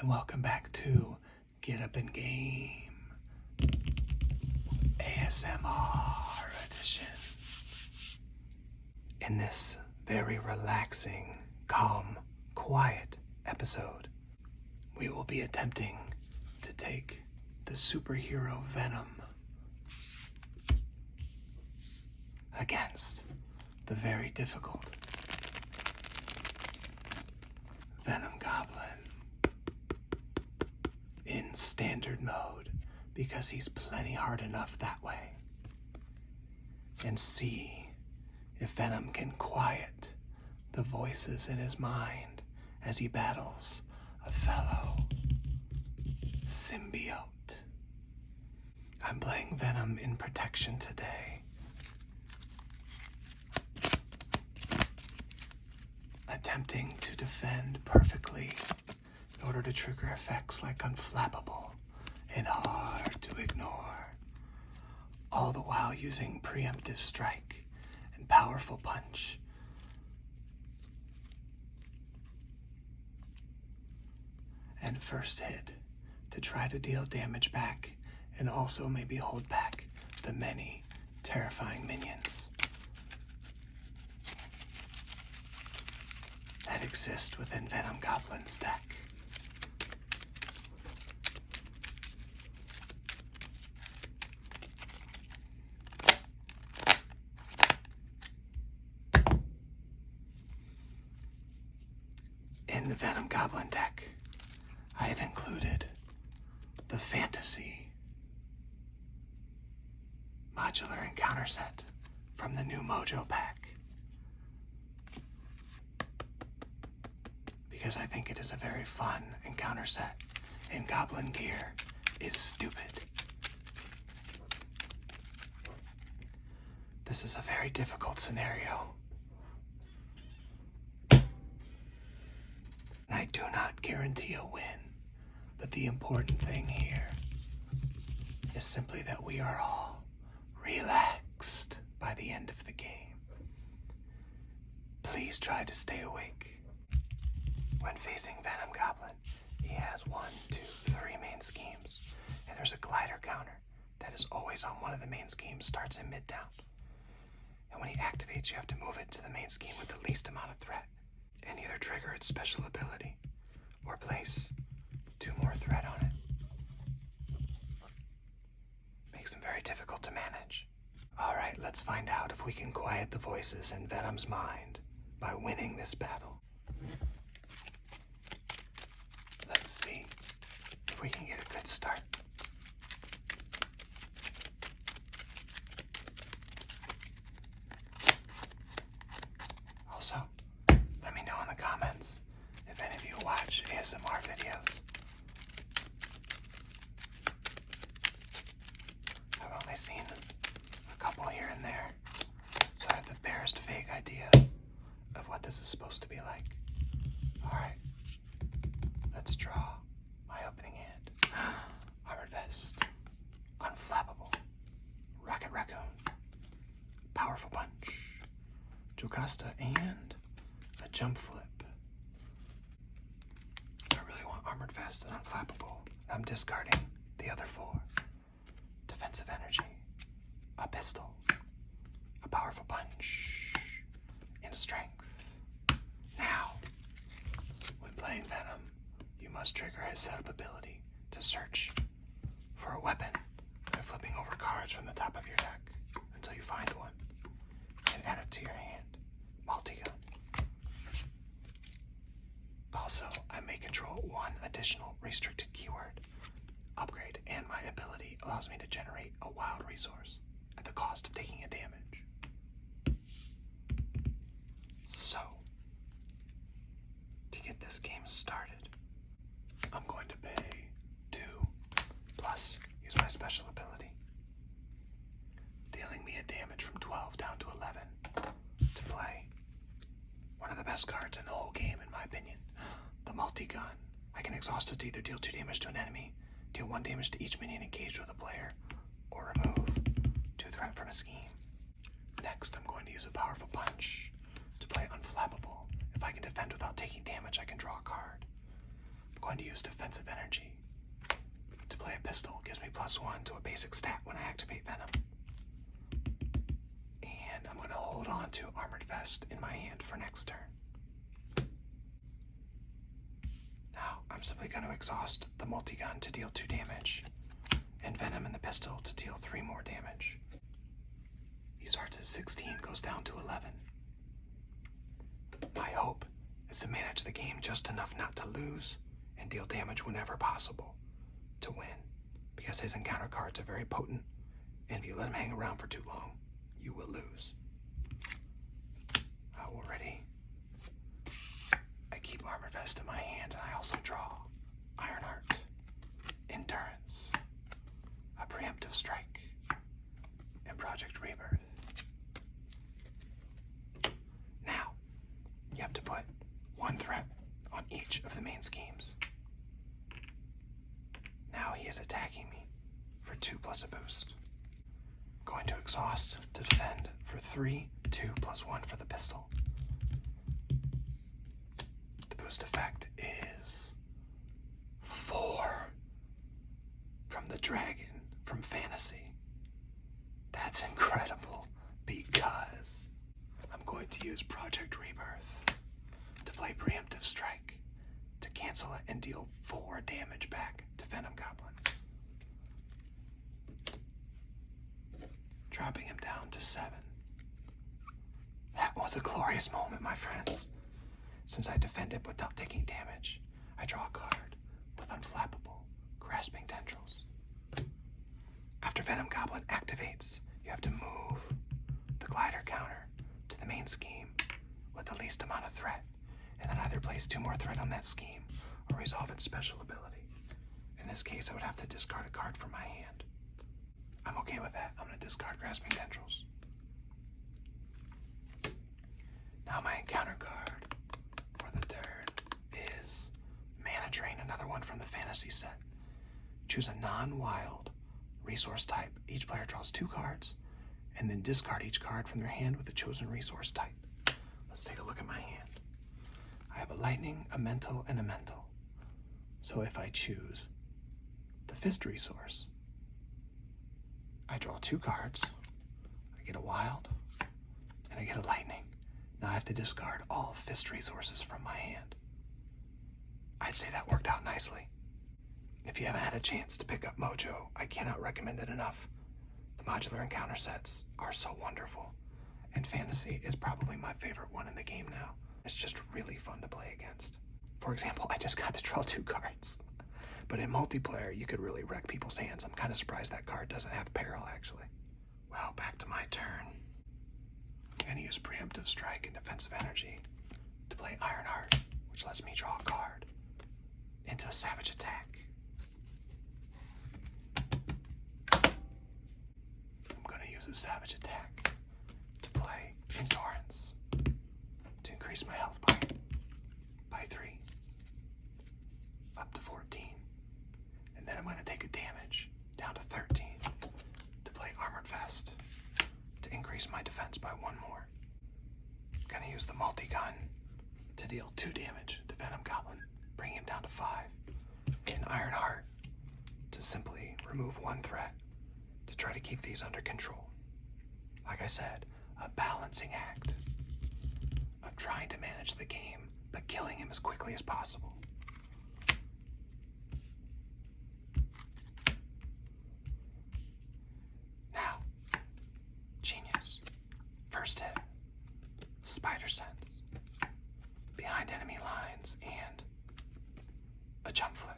and welcome back to Get Up in Game ASMR edition. In this very relaxing, calm, quiet episode, we will be attempting to take the superhero Venom against the very difficult Venom Goblin in standard mode, because he's plenty hard enough that way, and see if Venom can quiet the voices in his mind as he battles a fellow symbiote. I'm playing Venom in protection today, attempting to defend perfectly in order to trigger effects like Unflappable and Hard to Ignore, all the while using Preemptive Strike and Powerful Punch. And First Hit to try to deal damage back and also maybe hold back the many terrifying minions that exist within Venom Goblin's deck. In the Venom Goblin deck, I have included the Fantasy Modular Encounter Set from the new Mojo pack, because I think it is a very fun encounter set, and Goblin gear is stupid. This is a very difficult scenario, and I do not guarantee a win, but the important thing here is simply that we are all relaxed by the end of the game. Please try to stay awake. When facing Venom Goblin, he has 1, 2, 3 main schemes, and there's a glider counter that is always on one of the main schemes, starts in mid-down. And when he activates, you have to move it to the main scheme with the least amount of threat, and either trigger its special ability or place 2 more threat on it. Makes him very difficult to manage. Alright, let's find out if we can quiet the voices in Venom's mind by winning this battle. Let's see if we can get a good start. Also, let me know in the comments if any of you watch ASMR videos. I've only seen a couple here and there, so I have the barest vague idea of what this is supposed to be like. Alright, let's draw my opening hand. Armored Vest, Unflappable, Rocket Raccoon, Powerful Punch, Jocasta, and a Jump Flip. I really want Armored Vest and Unflappable. I'm discarding the other 4. Defensive Energy, a Pistol, a Powerful Punch, and a Strength. Now, when playing Venom, you must trigger his setup ability to search for a weapon by flipping over cards from the top of your deck until you find one and add it to your hand. Multi-gun. Also, I may control 1 additional restricted keyword upgrade, and my ability allows me to generate a wild resource at the cost of taking a damage. So, to get this game started, I'm going to pay 2 plus use my special ability, dealing me a damage from 12 down to 11 to play one of the best cards in the whole game, in my opinion, the multi-gun. I can exhaust it to either deal 2 damage to an enemy, deal 1 damage to each minion engaged with a player, or remove 2 threat from a scheme. Next, I'm going to use a Powerful Punch to play Unflappable. If I can defend without taking damage, I can draw a card. I'm going to use defensive energy to play a pistol. Gives me +1 to a basic stat when I activate Venom. And I'm going to hold on to Armored Vest in my hand for next turn. Now, I'm simply going to exhaust the multi-gun to deal 2 damage, and Venom in the pistol to deal 3 more damage. He starts at 16, goes down to 11. My hope is to manage the game just enough not to lose and deal damage whenever possible to win, because his encounter cards are very potent, and if you let him hang around for too long, you will lose. Already, I keep Armor Vest in my hand, and I also draw Ironheart, Endurance, a Preemptive Strike, and Project Rebirth. Now, you have to put 1 threat on each of the main schemes. Now he is attacking me for 2 plus a boost. Going to exhaust to defend for 3, 2 plus 1 for the pistol. The boost effect is 4 from the dragon from Fantasy. That's incredible, because I'm going to use Project Rebirth to play Preemptive Strike to cancel it and deal 4 damage back to Venom Goblin. Dropping him down to 7. That was a glorious moment, my friends. Since I defended without taking damage, I draw a card with Unflappable, Grasping Tendrils. After Venom Goblin activates, you have to move the glider counter to the main scheme with the least amount of threat, and then either place 2 more threat on that scheme or resolve its special ability. In this case, I would have to discard a card from my hand. I'm okay with that. I'm going to discard Grasping Tendrils. Now my encounter card for the turn is Mana Drain, another one from the Fantasy set. Choose a non-wild resource type. Each player draws 2 cards, and then discard each card from their hand with the chosen resource type. Let's take a look at my hand. I have a lightning, a mental, and a mental. So if I choose the fist resource, I draw 2 cards, I get a wild, and I get a lightning. Now I have to discard all fist resources from my hand. I'd say that worked out nicely. If you haven't had a chance to pick up Mojo, I cannot recommend it enough. The modular encounter sets are so wonderful, and Fantasy is probably my favorite one in the game now. It's just really fun to play against. For example, I just got to draw 2 cards. But in multiplayer, you could really wreck people's hands. I'm kind of surprised that card doesn't have Peril, actually. Well, back to my turn. I'm going to use Preemptive Strike and Defensive Energy to play Ironheart, which lets me draw a card into a Savage Attack. I'm going to use a Savage Attack to play Endurance to increase my health by 3, up to 14. And then I'm going to take a damage down to 13 to play Armored Vest to increase my defense by 1 more. I'm going to use the multi-gun to deal 2 damage to Venom Goblin, bring him down to 5, and Ironheart to simply remove 1 threat to try to keep these under control. Like I said, a balancing act of trying to manage the game, but killing him as quickly as possible. Now, Genius. First hit, Spider Sense, behind enemy lines, and a jump flip.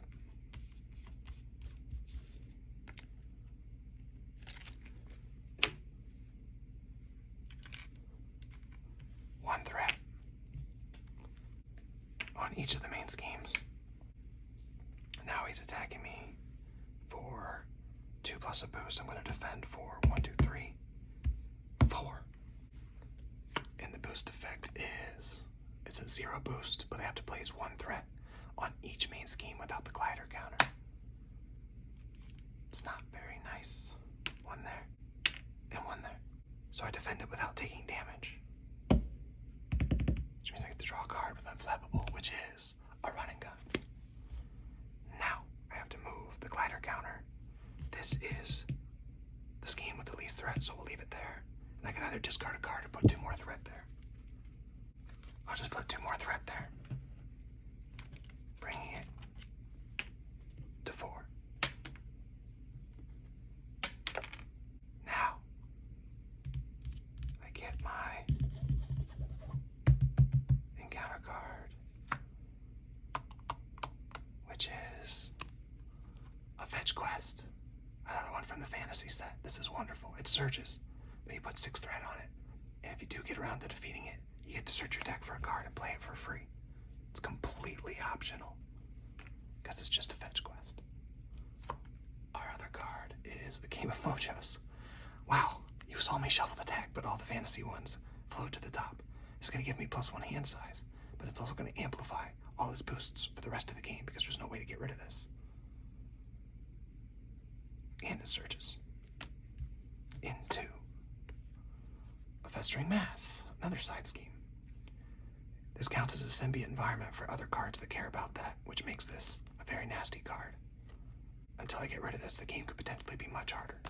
One threat on each of the main schemes. Now he's attacking me for 2 plus a boost. I'm going to defend for 1, 2, 3, 4. And the boost effect is, it's a 0 boost, but I have to place 1 threat on each main scheme without the glider counter. It's not very nice. 1 there, and 1 there. So I defend it without taking damage, which means I get to draw a card with Unflappable, which is a running gun. quest. Another one from the fantasy set. This is wonderful. It surges, but you put 6 threat on it. And if you do get around to defeating it, you get to search your deck for a card and play it for free. It's completely optional, because it's just a fetch quest. Our other card is a Game of Mojos. Wow, you saw me shuffle the deck, but all the fantasy ones float to the top. It's going to give me +1 hand size, but it's also going to amplify all its boosts for the rest of the game because there's no way to get rid of this. And it searches into a Festering Mass, another side scheme. This counts as a symbiote environment for other cards that care about that, which makes this a very nasty card. Until I get rid of this, the game could potentially be much harder.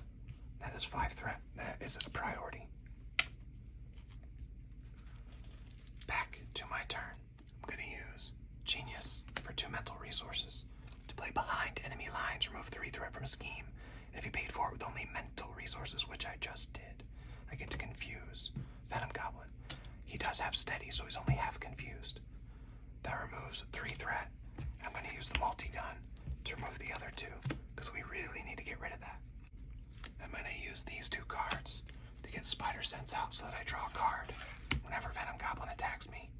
That is 5 threat. That is a priority. Back to my turn. I'm going to use Genius for 2 mental resources to play behind enemy lines, remove 3 threat from a scheme. And if you paid for it with only mental resources, which I just did, I get to confuse Venom Goblin. He does have steady, so he's only half confused. That removes 3 threat. I'm going to use the multi-gun to remove the other 2, because we really need to get rid of that. I'm going to use these 2 cards to get Spider Sense out so that I draw a card whenever Venom Goblin attacks me.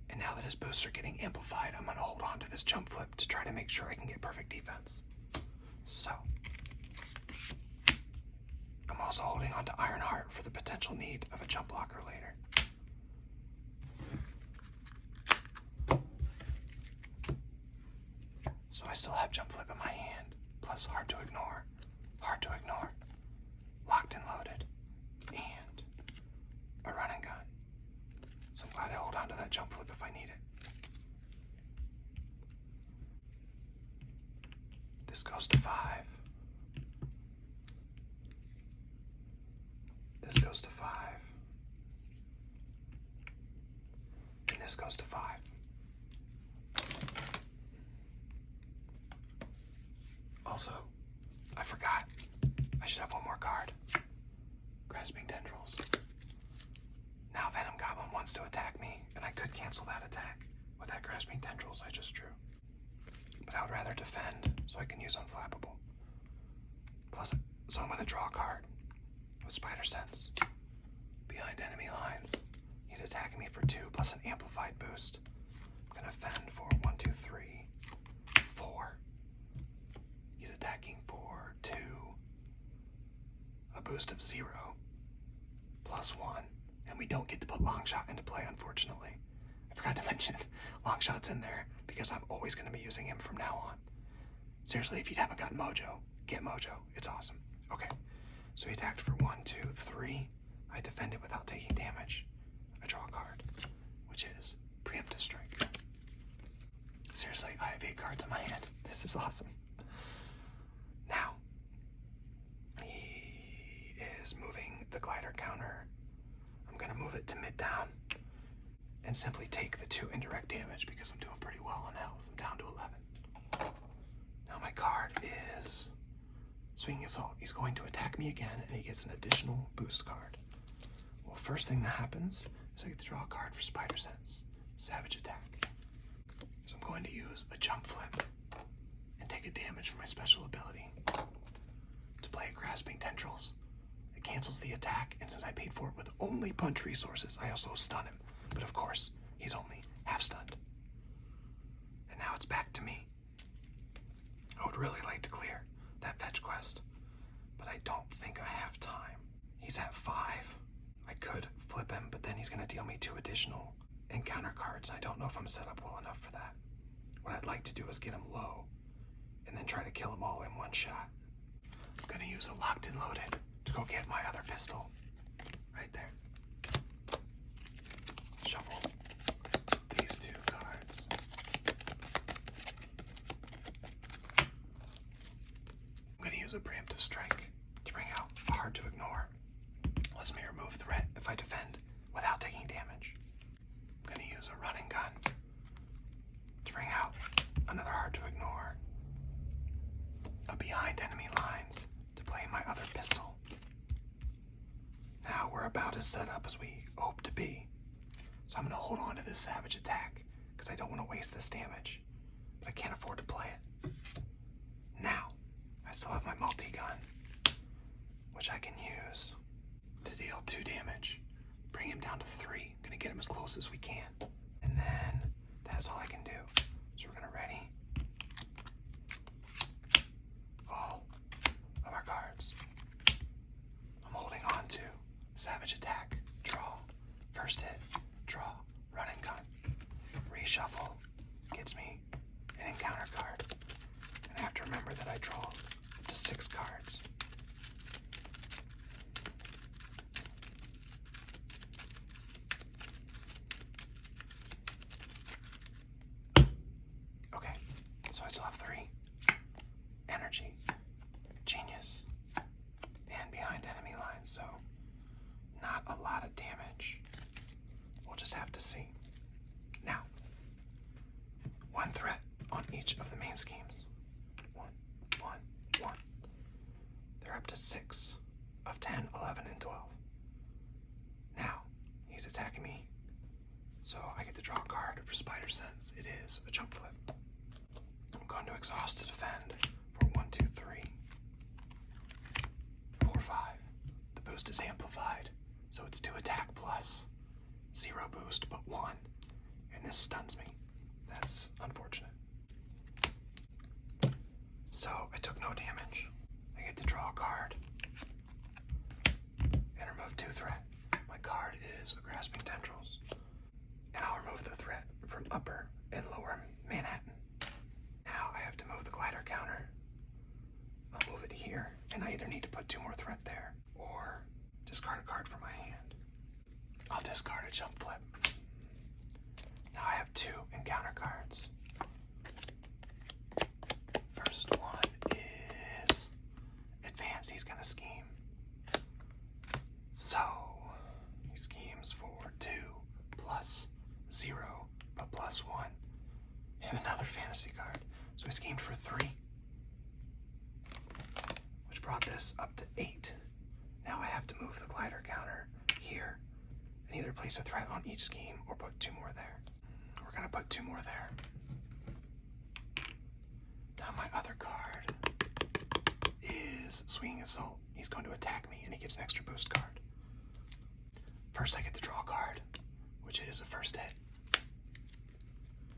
And now that his boosts are getting amplified, I'm going to hold on to this jump flip to try to make sure I can get perfect defense. So, I'm also holding on to Ironheart for the potential need of a jump blocker later. So I still have jump flip in my hand, plus hard to ignore, locked and loaded, and a run and gun. So I'm glad I hold on to that jump flip if I need it. This goes to 5. This goes to 5. And this goes to 5. Also, I forgot. I should have one more card. Grasping Tendrils. Now Venom Goblin wants to attack me, and I could cancel that attack with that Grasping Tendrils I just drew. But I would rather defend, so I can use Unflappable. Plus, so I'm going to draw a card with Spider Sense. Behind enemy lines. He's attacking me for 2, plus an amplified boost. I'm going to fend for 1, 2, 3, 4. He's attacking for 2. A boost of 0. +1. And we don't get to put Longshot into play, unfortunately. I forgot to mention, Longshot's in there because I'm always going to be using him from now on. Seriously, if you haven't gotten Mojo, get Mojo. It's awesome. Okay, so he attacked for 1, 2, 3. I defended without taking damage. I draw a card, which is Preemptive Strike. Seriously, I have 8 cards in my hand. This is awesome. Now, he is moving the glider counter. I'm going to move it to mid-down and simply take the 2 indirect damage because I'm doing pretty well on health. I'm down to 11. Now my card is Swinging Assault. He's going to attack me again, and he gets an additional boost card. Well, first thing that happens is I get to draw a card for Spider Sense. Savage Attack. So I'm going to use a jump flip and take a damage for my special ability to play Grasping Tendrils. It cancels the attack, and since I paid for it with only punch resources, I also stun him. But of course, he's only half stunned. And now it's back to me. I would really like to clear that fetch quest, but I don't think I have time. He's at 5. I could flip him, but then he's going to deal me 2 additional encounter cards, and I don't know if I'm set up well enough for that. What I'd like to do is get him low, and then try to kill them all in one shot. I'm going to use a Locked and Loaded to go get my other pistol. Right there. Shuffle these 2 cards. I'm going to use a Preemptive Strike to bring out Hard to Ignore. Lets me remove threat if I defend without taking damage. I'm going to use a Running Gun to bring out another Hard to Ignore. A Behind Enemy Lines to play my other pistol. Now we're about as set up as we hope to be. So I'm going to hold on to this Savage Attack because I don't want to waste this damage. But I can't afford to play it. Now, I still have my multi-gun, which I can use to deal 2 damage. Bring him down to 3. I'm gonna get him as close as we can. And then, that's all I can do. So we're gonna ready all of our cards. I'm holding on to Savage Attack, draw, first hit, draw, run and gun. Reshuffle gets me an encounter card. And I have to remember that I draw up to 6 cards. Okay, so I still have 3. Energy, Genius, and behind enemy lines, so not a lot of damage. We'll just have to see. Now, 1 threat on each of the main schemes. 1, 1, 1. They're up to 6 of 10, 11, and 12. Now, he's attacking me, so I get to draw a card for Spider Sense. It is a jump flip. I'm going to exhaust to defend for 1, 2, 3, 4, 5. The boost is amplified, so it's 2 attack plus 0 boost but 1, and this stuns me. That's unfortunate. So I took no damage. I get to draw a card and remove 2 threat. My card is a Grasping Tendrils, and I'll remove the threat from upper and lower Manhattan. Now I have to move the glider counter. I'll move it here, and I either need to put 2 more threat there or discard a card from my hand. I'll discard a jump flip. Now I have 2 encounter cards. First one is Advance. He's gonna scheme. So he schemes for 2 plus 0 but plus 1. And another fantasy card. So he schemed for 3, which brought this up to 8. Now I have to move the glider counter here and either place a threat on each scheme or put 2 more there. We're gonna put 2 more there. Now my other card is Swinging Assault. He's going to attack me and he gets an extra boost card. First I get to draw a card, which is a first hit.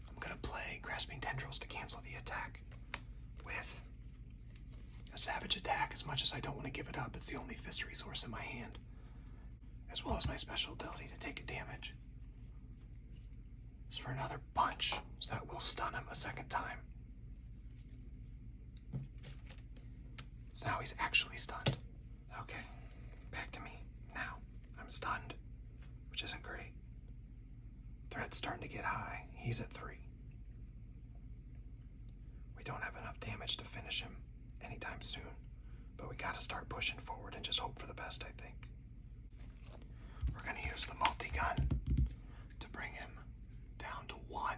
I'm gonna play Grasping Tendrils to cancel the attack with a Savage Attack. As much as I don't want to give it up, it's the only fist resource in my hand, as well as my special ability to take a damage. It's for another punch, so that will stun him a second time. So now he's actually stunned. Okay, back to me. Now, I'm stunned, which isn't great. Threat's starting to get high. He's at 3. We don't have enough damage to finish him anytime soon, but we gotta start pushing forward and just hope for the best, I think. We're gonna use the multi-gun to bring him down to 1.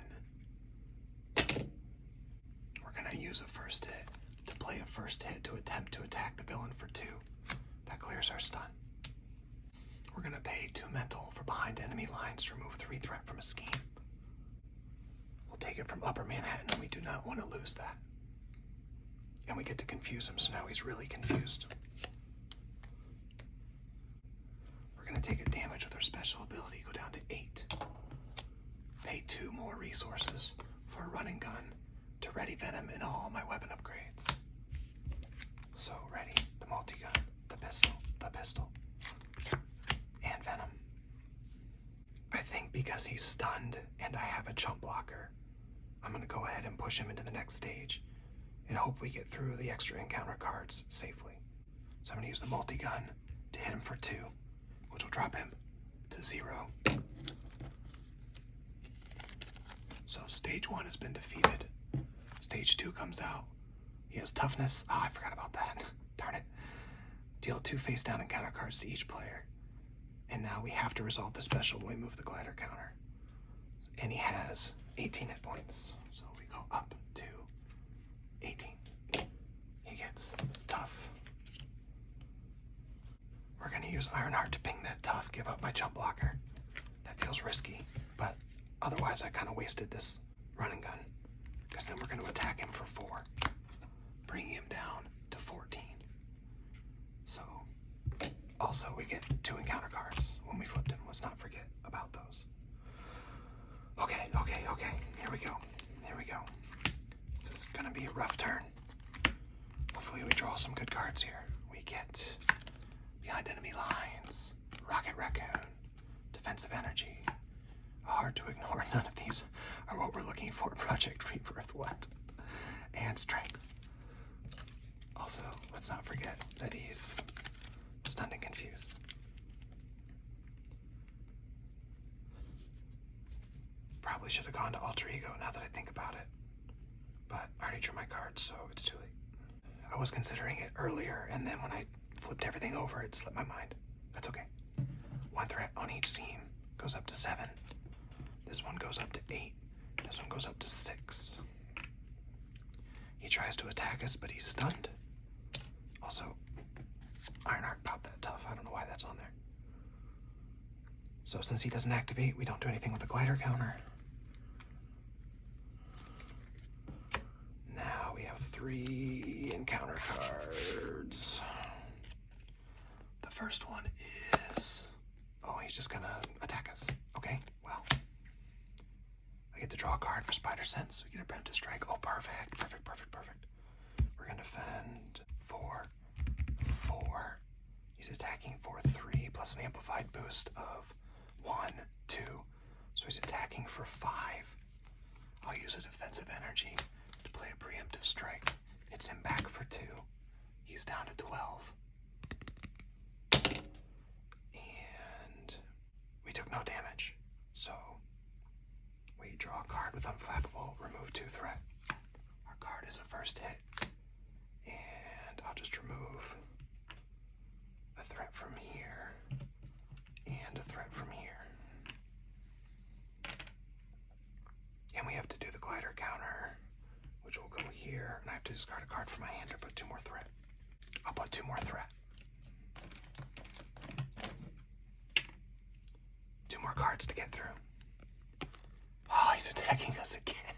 We're gonna use a first hit to play a first hit to attempt to attack the villain for 2. That clears our stun. We're gonna pay 2 mental for behind enemy lines to remove 3 threat from a scheme. We'll take it from upper Manhattan, and we do not want to lose that. And we get to confuse him, so now he's really confused. We're gonna take a damage with our special ability, go down to 8. Pay 2 more resources for a running gun to ready Venom in all my weapon upgrades. So ready the multi-gun, the pistol, and Venom. I think because he's stunned and I have a jump blocker, I'm gonna go ahead and push him into the next stage and hope we get through the extra encounter cards safely. So I'm gonna use the multi-gun to hit him for 2, which will drop him to 0. So stage 1 has been defeated. Stage 2 comes out. He has toughness. I forgot about that. Darn it. Deal 2 face down encounter cards to each player. And now we have to resolve the special when we move the glider counter. And he has 18 hit points. So we go up to 18. He gets tough. We're gonna use Ironheart to ping that tough, give up my jump blocker. That feels risky, but otherwise I kind of wasted this running gun. because then we're going to attack him for 4, bringing him down to 14. So, also we get 2 encounter cards when we flipped him. Let's not forget about those. Okay. Here we go. This is going to be a rough turn. Hopefully we draw some good cards here. We get Behind Enemy Lines, Rocket Raccoon, Defensive Energy. Hard to ignore. None of these are what we're looking for. Project Rebirth, what? And Strength. Also, let's not forget that he's stunned and confused. Probably should have gone to Alter Ego now that I think about it. But I already drew my cards, so it's too late. I was considering it earlier, and then when I flipped everything over, it slipped my mind. That's okay. 1 threat on each seam goes up to 7. This one goes up to 8. This one goes up to 6. He tries to attack us, but he's stunned. Also, Ironheart popped that tough. I don't know why that's on there. So since he doesn't activate, we don't do anything with the glider counter. Now we have 3 encounter cards. The first one is... oh, he's just gonna attack us. Okay, well. I get to draw a card for Spider Sense. We get a Preemptive Strike. Oh, perfect. We're gonna defend for 4. He's attacking for 3 plus an amplified boost of 1, 2. So he's attacking for 5. I'll use a Defensive Energy to play a Preemptive Strike. Hits him back for 2. He's down to 12. And we took no damage. So we draw a card with Unflappable, remove 2 threat. Our card is a first hit. And I'll just remove a threat from here and a threat from here. And we have to do the glider counter, which will go here, and I have to discard a card from my hand to put 2 more threat. I'll put 2 more threat. 2 more cards to get through. Oh, he's attacking us again.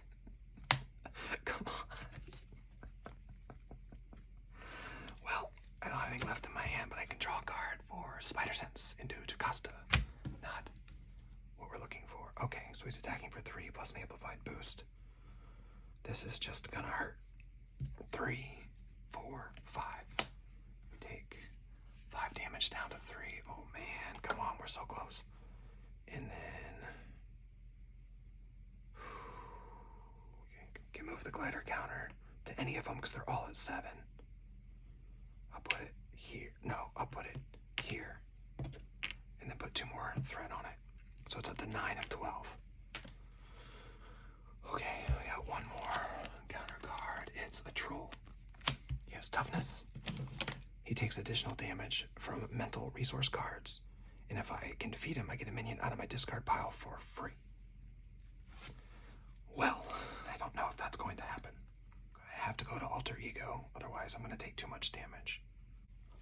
Come on. Well, I don't have anything left in my hand, but I can draw a card for Spider Sense into Jocasta. Not what we're looking for. Okay, so he's attacking for 3 plus an amplified boost. This is just gonna hurt. 3, 4, 5. We take 5 damage down to 3. Oh man, come on, we're so close. And then we can move the glider counter to any of them because they're all at 7. I'll put it here. No, I'll put it here. And then put 2 more threat on it. So it's up to 9 of 12. Okay, we got 1 more counter card. It's a troll. He has toughness. He takes additional damage from mental resource cards. And if I can defeat him, I get a minion out of my discard pile for free. Well, I don't know if that's going to happen. I have to go to Alter Ego, otherwise I'm going to take too much damage.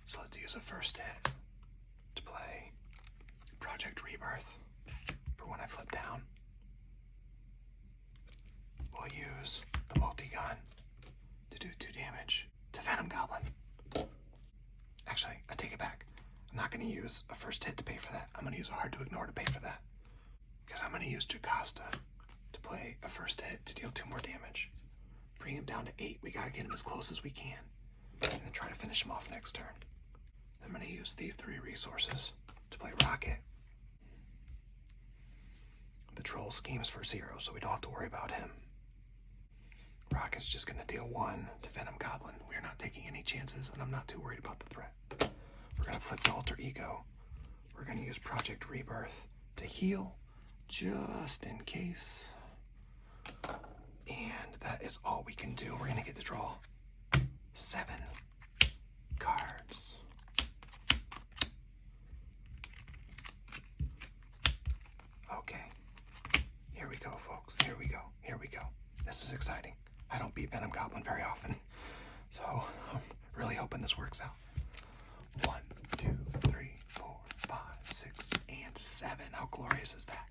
So let's use a first hit to play Project Rebirth for when I flip down. We'll use the multi-gun to do 2 damage to Venom Goblin. Actually, I take it back. I'm not going to use a first hit to pay for that. I'm going to use a hard to ignore to pay for that. Because I'm going to use Jocasta to play a first hit to deal 2 more damage. Bring him down to 8. We got to get him as close as we can. And then try to finish him off next turn. I'm going to use these 3 resources to play Rocket. The troll schemes for 0, so we don't have to worry about him. Rocket's just going to deal 1 to Venom Goblin. We're not taking any chances, and I'm not too worried about the threat. We're going to flip to Alter Ego. We're going to use Project Rebirth to heal, just in case. And that is all we can do. We're going to get to draw 7 cards. Okay. Here we go, folks. Here we go. This is exciting. I don't beat Venom Goblin very often, so I'm really hoping this works out. 1, 2, 3, 4, 5, 6, and 7. How glorious is that?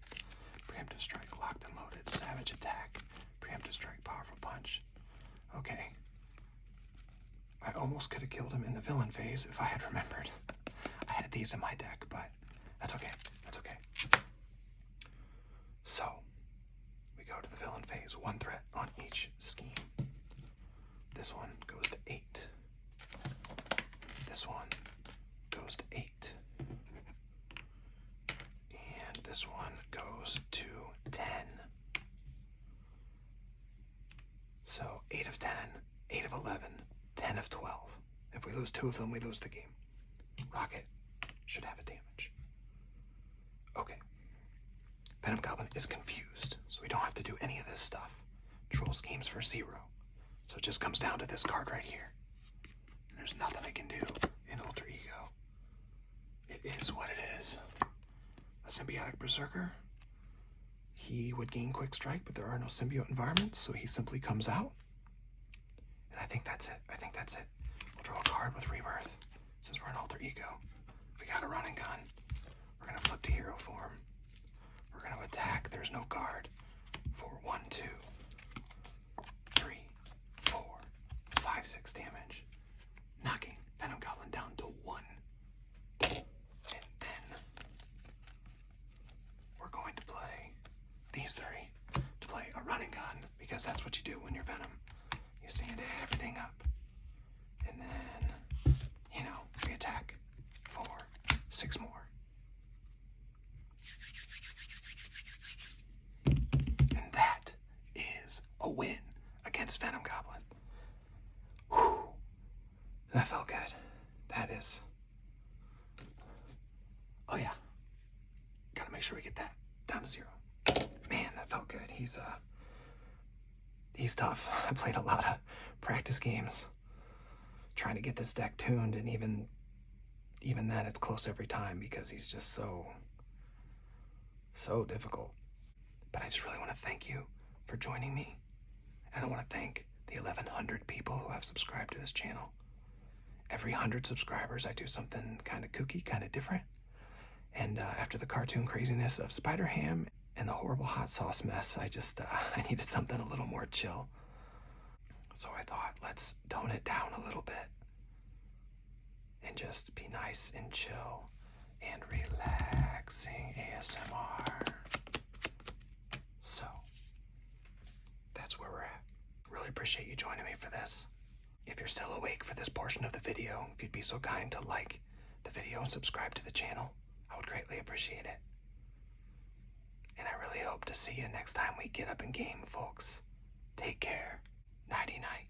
Preemptive Strike, locked and loaded. Savage Attack. Preemptive Strike, Powerful Punch. Okay. I almost could have killed him in the villain phase if I had remembered. I had these in my deck, but that's okay. That's okay. So, we go to the villain phase. 1 threat on each scheme. This one goes to 8. This one goes to 8. And this one goes to 10. So 8 of 10, 8 of 11, 10 of 12. If we lose 2 of them, we lose the game. Rocket should have a damage. Okay. Venom Goblin is confused, so we don't have to do any of this stuff. Troll schemes for 0. So it just comes down to this card right here. There's nothing I can do in Alter Ego. It is what it is. A symbiotic berserker. He would gain quick strike, but there are no symbiote environments, so he simply comes out. And I think that's it. We'll draw a card with rebirth. Since we're in Alter Ego, we got a run and gun. We're gonna flip to hero form. We're gonna attack. There's no guard. For 1, 2, 3, 4, 5, 6 damage. Knocking Venom Goblin down to 1. And then we're going to play these 3 to play a running gun, because that's what you do when you're Venom. You stand everything up. And then, we attack for 6 more. And that is a win against Venom Goblin. Whew. That felt good. That is... Oh yeah. Gotta make sure we get that down to 0. Man, that felt good. He's tough. I played a lot of practice games trying to get this deck tuned, and even then it's close every time because he's just so difficult. But I just really want to thank you for joining me, and I want to thank the 1,100 people who have subscribed to this channel. Every 100 subscribers, I do something kind of kooky, kind of different. And after the cartoon craziness of Spider-Ham and the horrible hot sauce mess, I needed something a little more chill. So I thought, let's tone it down a little bit and just be nice and chill and relaxing ASMR. So that's where we're at. Really appreciate you joining me for this. If you're still awake for this portion of the video, if you'd be so kind to like the video and subscribe to the channel, I would greatly appreciate it. And I really hope to see you next time we get up in game, folks. Take care. Nighty night.